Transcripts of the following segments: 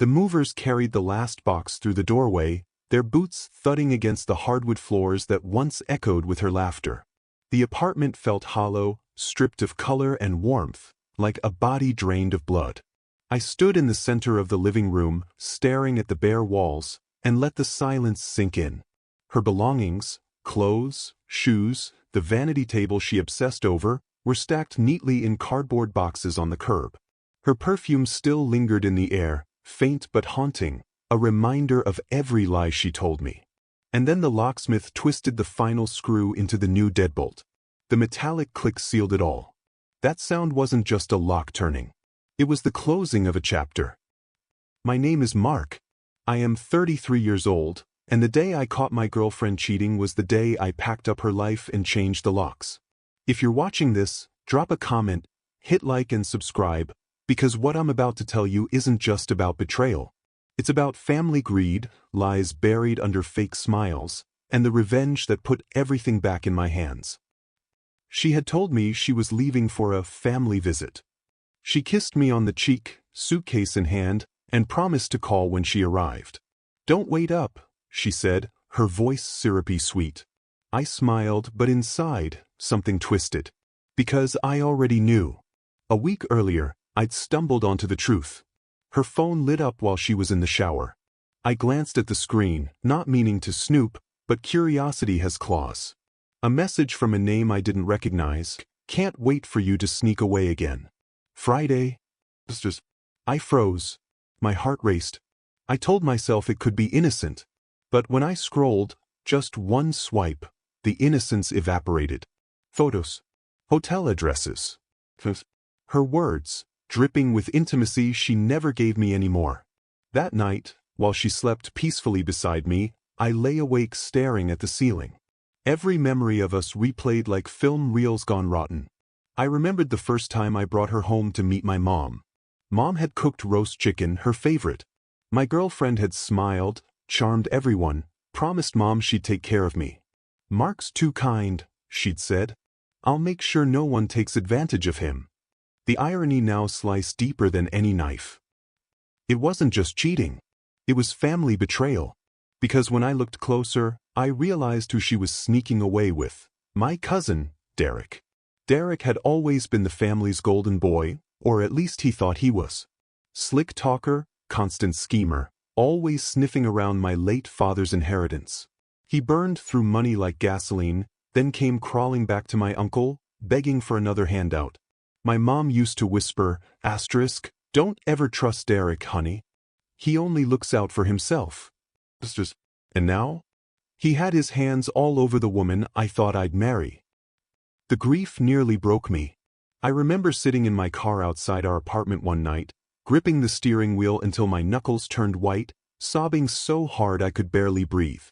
The movers carried the last box through the doorway, their boots thudding against the hardwood floors that once echoed with her laughter. The apartment felt hollow, stripped of color and warmth, like a body drained of blood. I stood in the center of the living room, staring at the bare walls, and let the silence sink in. Her belongings, clothes, shoes, the vanity table she obsessed over, were stacked neatly in cardboard boxes on the curb. Her perfume still lingered in the air, faint but haunting, a reminder of every lie she told me. And then the locksmith twisted the final screw into the new deadbolt. The metallic click sealed it all. That sound wasn't just a lock turning. It was the closing of a chapter. My name is Mark. I am 33 years old, and the day I caught my girlfriend cheating was the day I packed up her life and changed the locks. If you're watching this, drop a comment, hit like and subscribe, because what I'm about to tell you isn't just about betrayal. It's about family greed, lies buried under fake smiles, and the revenge that put everything back in my hands. She had told me she was leaving for a family visit. She kissed me on the cheek, suitcase in hand, and promised to call when she arrived. "Don't wait up," she said, her voice syrupy sweet. I smiled, but inside, something twisted. Because I already knew. A week earlier, I'd stumbled onto the truth. Her phone lit up while she was in the shower. I glanced at the screen, not meaning to snoop, but curiosity has claws. A message from a name I didn't recognize. "Can't wait for you to sneak away again. Friday." I froze. My heart raced. I told myself it could be innocent. But when I scrolled, just one swipe, the innocence evaporated. Photos. Hotel addresses. Her words, dripping with intimacy she never gave me anymore. That night, while she slept peacefully beside me, I lay awake staring at the ceiling. Every memory of us replayed like film reels gone rotten. I remembered the first time I brought her home to meet my mom. Mom had cooked roast chicken, her favorite. My girlfriend had smiled, charmed everyone, promised Mom she'd take care of me. "Mark's too kind," she'd said. "I'll make sure no one takes advantage of him." The irony now sliced deeper than any knife. It wasn't just cheating. It was family betrayal. Because when I looked closer, I realized who she was sneaking away with. My cousin, Derek. Derek had always been the family's golden boy, or at least he thought he was. Slick talker, constant schemer, always sniffing around my late father's inheritance. He burned through money like gasoline, then came crawling back to my uncle, begging for another handout. My mom used to whisper, "Don't ever trust Derek, honey. He only looks out for himself." And now? He had his hands all over the woman I thought I'd marry. The grief nearly broke me. I remember sitting in my car outside our apartment one night, gripping the steering wheel until my knuckles turned white, sobbing so hard I could barely breathe.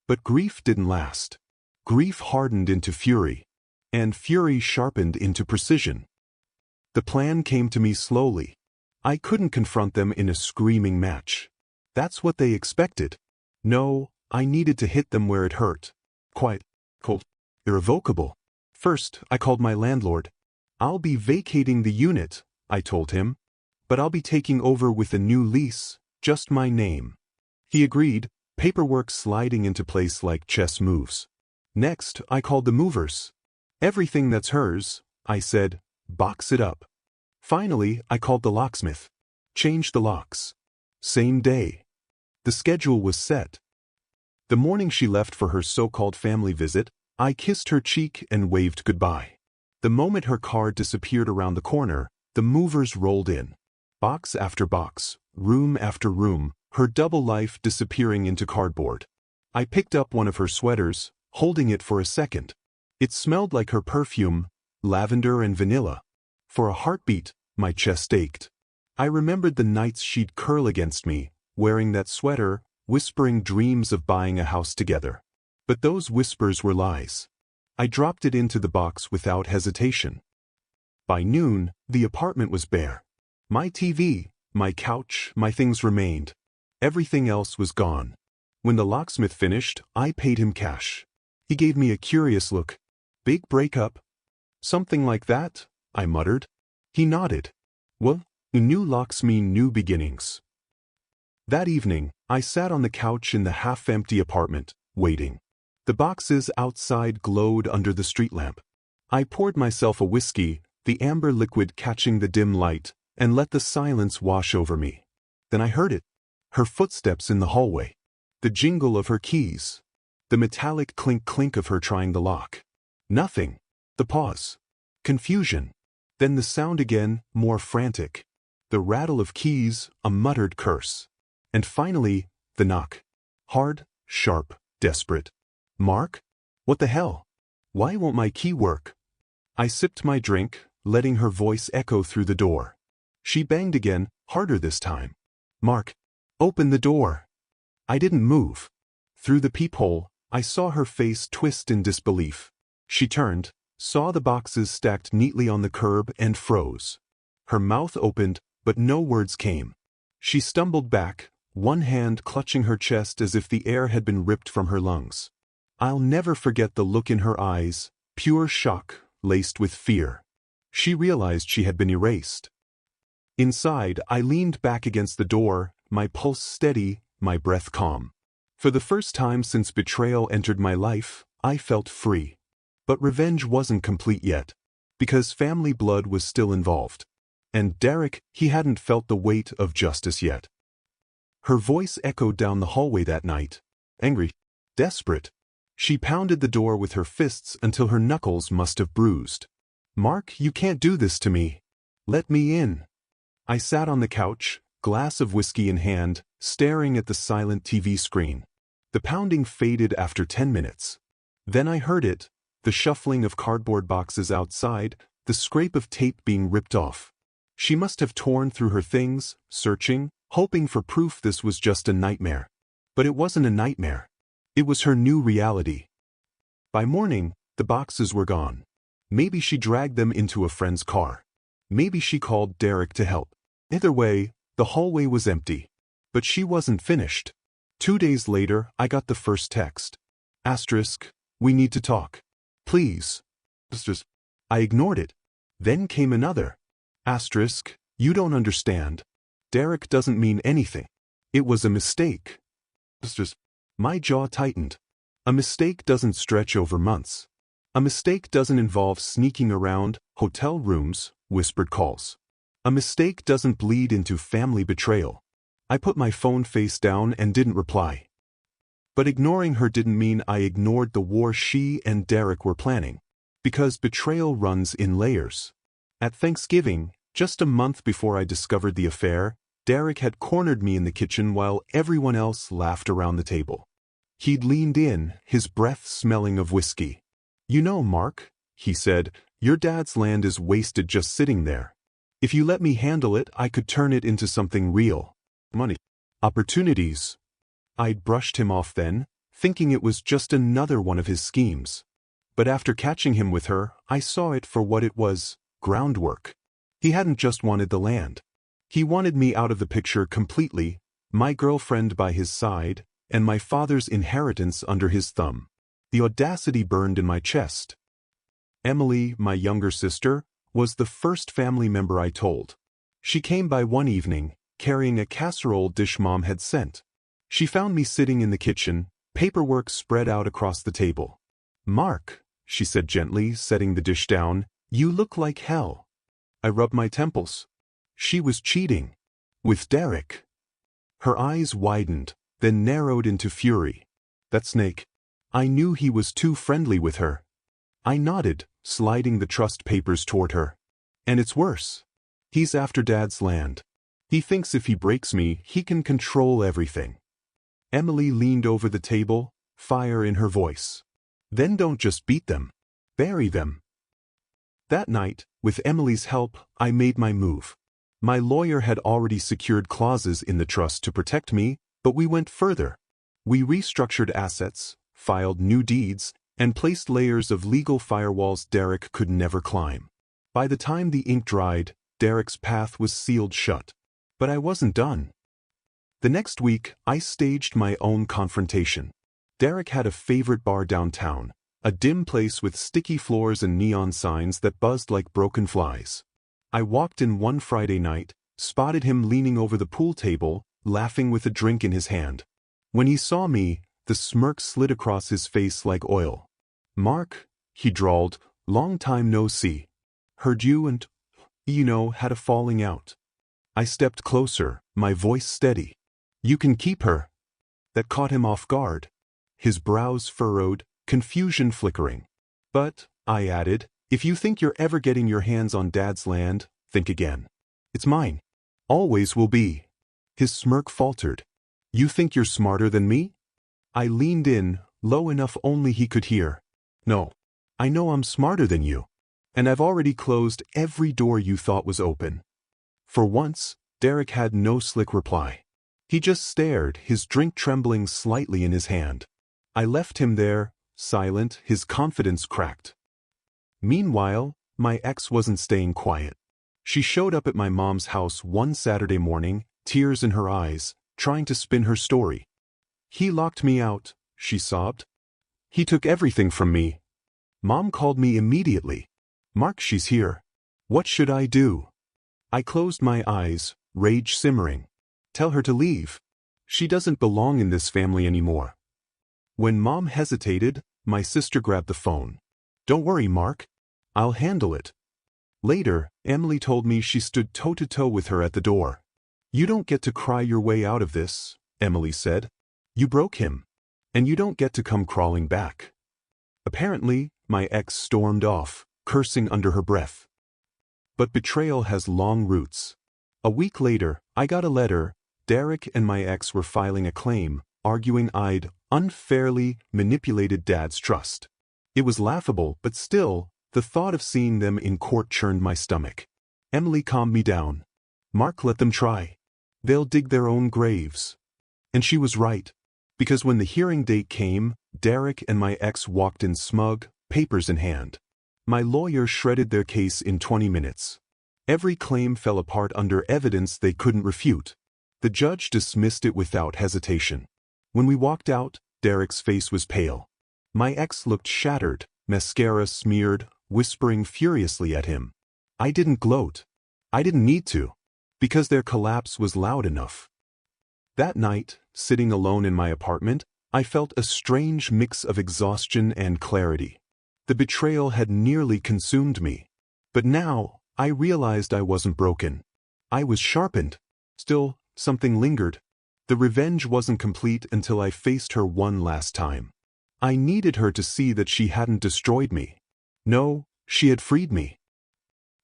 But grief didn't last. Grief hardened into fury, and fury sharpened into precision. The plan came to me slowly. I couldn't confront them in a screaming match. That's what they expected. No, I needed to hit them where it hurt. Quiet, cold, irrevocable. First, I called my landlord. "I'll be vacating the unit," I told him. "But I'll be taking over with a new lease, just my name." He agreed, paperwork sliding into place like chess moves. Next, I called the movers. "Everything that's hers," I said, "box it up." Finally, I called the locksmith. "Change the locks." Same day. The schedule was set. The morning she left for her so-called family visit, I kissed her cheek and waved goodbye. The moment her car disappeared around the corner, the movers rolled in. Box after box, room after room, her double life disappearing into cardboard. I picked up one of her sweaters, holding it for a second. It smelled like her perfume, lavender and vanilla. For a heartbeat, my chest ached. I remembered the nights she'd curl against me, wearing that sweater, whispering dreams of buying a house together. But those whispers were lies. I dropped it into the box without hesitation. By noon, the apartment was bare. My TV, my couch, my things remained. Everything else was gone. When the locksmith finished, I paid him cash. He gave me a curious look. "Big breakup?" "Something like that," I muttered. He nodded. "Well, new locks mean new beginnings." That evening, I sat on the couch in the half-empty apartment, waiting. The boxes outside glowed under the street lamp. I poured myself a whiskey, the amber liquid catching the dim light, and let the silence wash over me. Then I heard it. Her footsteps in the hallway. The jingle of her keys. The metallic clink-clink of her trying the lock. Nothing. The pause. Confusion. Then the sound again, more frantic. The rattle of keys, a muttered curse. And finally, the knock. Hard, sharp, desperate. Mark? What the hell? Why won't my key work? I sipped my drink, letting her voice echo through the door. She banged again, harder this time. Mark, open the door. I didn't move. Through the peephole, I saw her face twist in disbelief. She turned, saw the boxes stacked neatly on the curb and froze. Her mouth opened, but no words came. She stumbled back, one hand clutching her chest as if the air had been ripped from her lungs. I'll never forget the look in her eyes, pure shock, laced with fear. She realized she had been erased. Inside, I leaned back against the door, my pulse steady, my breath calm. For the first time since betrayal entered my life, I felt free. But revenge wasn't complete yet, because family blood was still involved. And Derek, he hadn't felt the weight of justice yet. Her voice echoed down the hallway that night, angry, desperate. She pounded the door with her fists until her knuckles must have bruised. Mark, you can't do this to me. Let me in. I sat on the couch, glass of whiskey in hand, staring at the silent TV screen. The pounding faded after 10 minutes. Then I heard it, the shuffling of cardboard boxes outside, the scrape of tape being ripped off. She must have torn through her things, searching, hoping for proof this was just a nightmare. But it wasn't a nightmare. It was her new reality. By morning, the boxes were gone. Maybe she dragged them into a friend's car. Maybe she called Derek to help. Either way, the hallway was empty. But she wasn't finished. 2 days later, I got the first text. Asterisk, we need to talk. Please. Asterisk. I ignored it. Then came another. Asterisk, you don't understand. Derek doesn't mean anything. It was a mistake. Asterisk. My jaw tightened. A mistake doesn't stretch over months. A mistake doesn't involve sneaking around hotel rooms, whispered calls. A mistake doesn't bleed into family betrayal. I put my phone face down and didn't reply. But ignoring her didn't mean I ignored the war she and Derek were planning. Because betrayal runs in layers. At Thanksgiving, just a month before I discovered the affair, Derek had cornered me in the kitchen while everyone else laughed around the table. He'd leaned in, his breath smelling of whiskey. You know, Mark, he said, your dad's land is wasted just sitting there. If you let me handle it, I could turn it into something real. Money. Opportunities. I'd brushed him off then, thinking it was just another one of his schemes. But after catching him with her, I saw it for what it was, groundwork. He hadn't just wanted the land. He wanted me out of the picture completely, my girlfriend by his side, and my father's inheritance under his thumb. The audacity burned in my chest. Emily, my younger sister, was the first family member I told. She came by one evening, carrying a casserole dish Mom had sent. She found me sitting in the kitchen, paperwork spread out across the table. Mark, she said gently, setting the dish down, you look like hell. I rubbed my temples. She was cheating. With Derek. Her eyes widened, then narrowed into fury. That snake. I knew he was too friendly with her. I nodded, sliding the trust papers toward her. And it's worse. He's after Dad's land. He thinks if he breaks me, he can control everything. Emily leaned over the table, fire in her voice. Then don't just beat them. Bury them. That night, with Emily's help, I made my move. My lawyer had already secured clauses in the trust to protect me, but we went further. We restructured assets, filed new deeds, and placed layers of legal firewalls Derek could never climb. By the time the ink dried, Derek's path was sealed shut. But I wasn't done. The next week, I staged my own confrontation. Derek had a favorite bar downtown, a dim place with sticky floors and neon signs that buzzed like broken flies. I walked in one Friday night, spotted him leaning over the pool table, laughing with a drink in his hand. When he saw me, the smirk slid across his face like oil. "Mark," he drawled, "long time no see. Heard you and, had a falling out." I stepped closer, my voice steady. "You can keep her." That caught him off guard. His brows furrowed, confusion flickering. "But," I added, "if you think you're ever getting your hands on Dad's land, think again. It's mine. Always will be." His smirk faltered. "You think you're smarter than me?" I leaned in, low enough only he could hear. "No. I know I'm smarter than you. And I've already closed every door you thought was open." For once, Derek had no slick reply. He just stared, his drink trembling slightly in his hand. I left him there, silent, his confidence cracked. Meanwhile, my ex wasn't staying quiet. She showed up at my mom's house one Saturday morning, tears in her eyes, trying to spin her story. "He locked me out," she sobbed. "He took everything from me." Mom called me immediately. "Mark, she's here. What should I do?" I closed my eyes, rage simmering. "Tell her to leave. She doesn't belong in this family anymore." When Mom hesitated, my sister grabbed the phone. "Don't worry, Mark. I'll handle it." Later, Emily told me she stood toe-to-toe with her at the door. "You don't get to cry your way out of this," Emily said. "You broke him. And you don't get to come crawling back." Apparently, my ex stormed off, cursing under her breath. But betrayal has long roots. A week later, I got a letter. Derek and my ex were filing a claim, arguing I'd unfairly manipulated Dad's trust. It was laughable, but still, the thought of seeing them in court churned my stomach. Emily calmed me down. "Mark, let them try. They'll dig their own graves." And she was right. Because when the hearing date came, Derek and my ex walked in smug, papers in hand. My lawyer shredded their case in 20 minutes. Every claim fell apart under evidence they couldn't refute. The judge dismissed it without hesitation. When we walked out, Derek's face was pale. My ex looked shattered, mascara smeared, whispering furiously at him. I didn't gloat. I didn't need to. Because their collapse was loud enough. That night, sitting alone in my apartment, I felt a strange mix of exhaustion and clarity. The betrayal had nearly consumed me. But now, I realized I wasn't broken. I was sharpened. Still, something lingered. The revenge wasn't complete until I faced her one last time. I needed her to see that she hadn't destroyed me. No, she had freed me.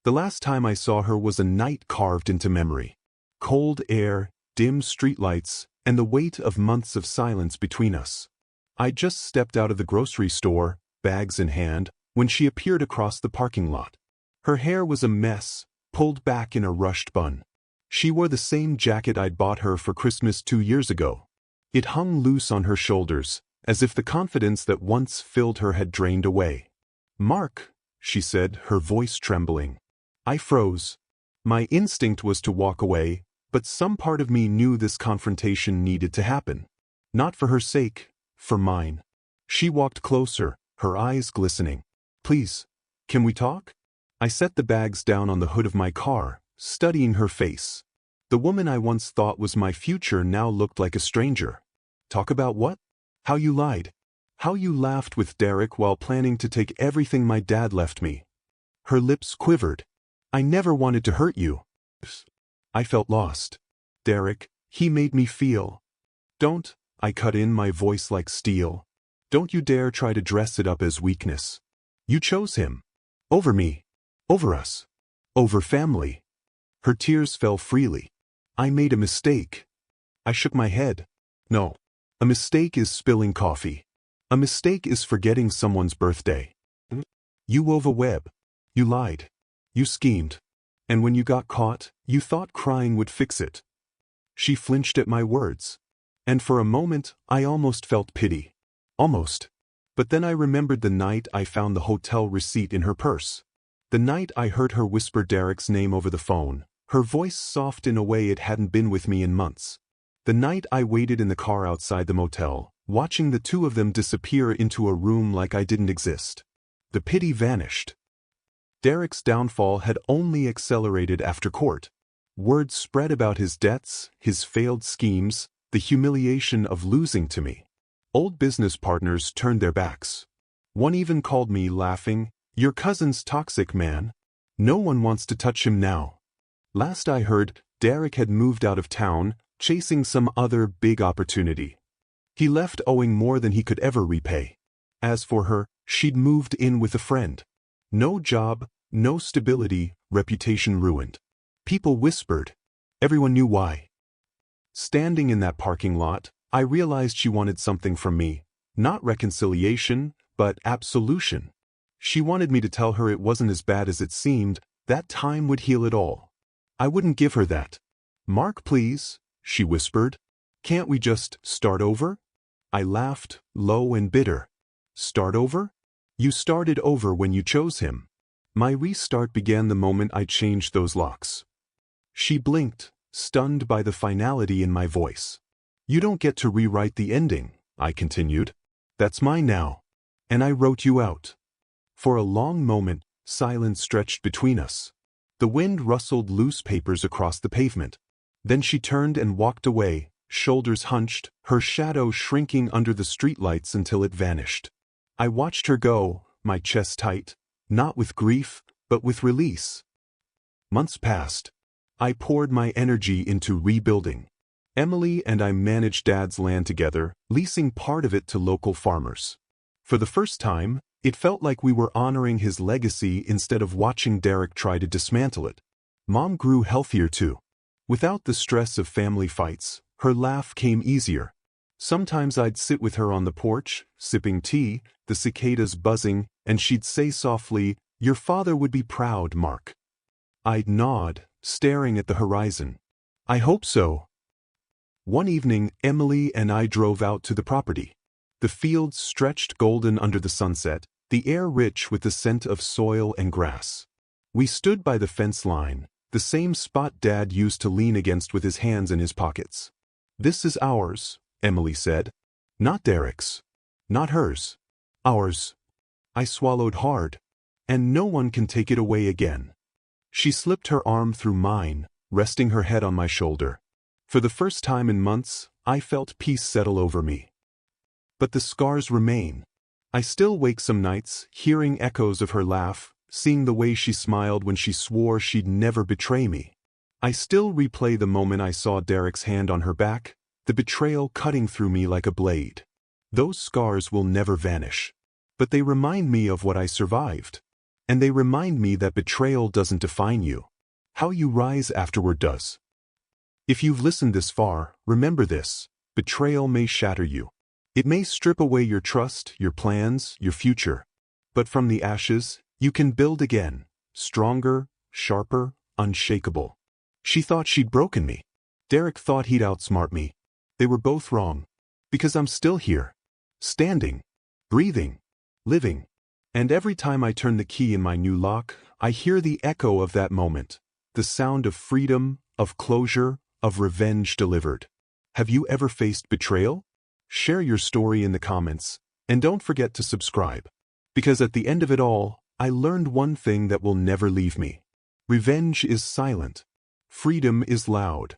The last time I saw her was a night carved into memory. Cold air, dim streetlights, and the weight of months of silence between us. I just stepped out of the grocery store, bags in hand, when she appeared across the parking lot. Her hair was a mess, pulled back in a rushed bun. She wore the same jacket I'd bought her for Christmas 2 years ago. It hung loose on her shoulders, as if the confidence that once filled her had drained away. "Mark," she said, her voice trembling. I froze. My instinct was to walk away, but some part of me knew this confrontation needed to happen. Not for her sake, for mine. She walked closer, her eyes glistening. "Please, can we talk?" I set the bags down on the hood of my car, studying her face. The woman I once thought was my future now looked like a stranger. "Talk about what?" "How you lied. How you laughed with Derek while planning to take everything my dad left me." Her lips quivered. "I never wanted to hurt you." I felt lost. "Derek, he made me feel." "Don't," I cut in, my voice like steel. "Don't you dare try to dress it up as weakness. You chose him. Over me. Over us. Over family." Her tears fell freely. "I made a mistake." I shook my head. "No. A mistake is spilling coffee. A mistake is forgetting someone's birthday. You wove a web. You lied. You schemed. And when you got caught, you thought crying would fix it." She flinched at my words. And for a moment, I almost felt pity. Almost. But then I remembered the night I found the hotel receipt in her purse. The night I heard her whisper Derek's name over the phone, her voice soft in a way it hadn't been with me in months. The night I waited in the car outside the motel, watching the two of them disappear into a room like I didn't exist. The pity vanished. Derek's downfall had only accelerated after court. Word spread about his debts, his failed schemes, the humiliation of losing to me. Old business partners turned their backs. One even called me, laughing, "Your cousin's toxic, man. No one wants to touch him now." Last I heard, Derek had moved out of town, chasing some other big opportunity. He left owing more than he could ever repay. As for her, she'd moved in with a friend. No job, no stability, reputation ruined. People whispered. Everyone knew why. Standing in that parking lot, I realized she wanted something from me. Not reconciliation, but absolution. She wanted me to tell her it wasn't as bad as it seemed, that time would heal it all. I wouldn't give her that. "Mark, please," she whispered. "Can't we just start over?" I laughed, low and bitter. "Start over? You started over when you chose him." My restart began the moment I changed those locks. She blinked, stunned by the finality in my voice. "You don't get to rewrite the ending," I continued. "That's mine now. And I wrote you out." For a long moment, silence stretched between us. The wind rustled loose papers across the pavement. Then she turned and walked away, shoulders hunched, her shadow shrinking under the streetlights until it vanished. I watched her go, my chest tight, not with grief, but with release. Months passed. I poured my energy into rebuilding. Emily and I managed Dad's land together, leasing part of it to local farmers. For the first time, it felt like we were honoring his legacy instead of watching Derek try to dismantle it. Mom grew healthier too. Without the stress of family fights, her laugh came easier. Sometimes I'd sit with her on the porch, sipping tea, the cicadas buzzing, and she'd say softly, "Your father would be proud, Mark." I'd nod, staring at the horizon. "I hope so." One evening, Emily and I drove out to the property. The fields stretched golden under the sunset, the air rich with the scent of soil and grass. We stood by the fence line, the same spot Dad used to lean against with his hands in his pockets. "This is ours," Emily said. "Not Derek's. Not hers. Ours." I swallowed hard. "And no one can take it away again." She slipped her arm through mine, resting her head on my shoulder. For the first time in months, I felt peace settle over me. But the scars remain. I still wake some nights, hearing echoes of her laugh, seeing the way she smiled when she swore she'd never betray me. I still replay the moment I saw Derek's hand on her back, the betrayal cutting through me like a blade. Those scars will never vanish. But they remind me of what I survived. And they remind me that betrayal doesn't define you. How you rise afterward does. If you've listened this far, remember this: betrayal may shatter you. It may strip away your trust, your plans, your future. But from the ashes, you can build again, stronger, sharper, unshakable. She thought she'd broken me. Derek thought he'd outsmart me. They were both wrong. Because I'm still here. Standing. Breathing. Living. And every time I turn the key in my new lock, I hear the echo of that moment. The sound of freedom, of closure, of revenge delivered. Have you ever faced betrayal? Share your story in the comments, and don't forget to subscribe. Because at the end of it all, I learned one thing that will never leave me. Revenge is silent. Freedom is loud.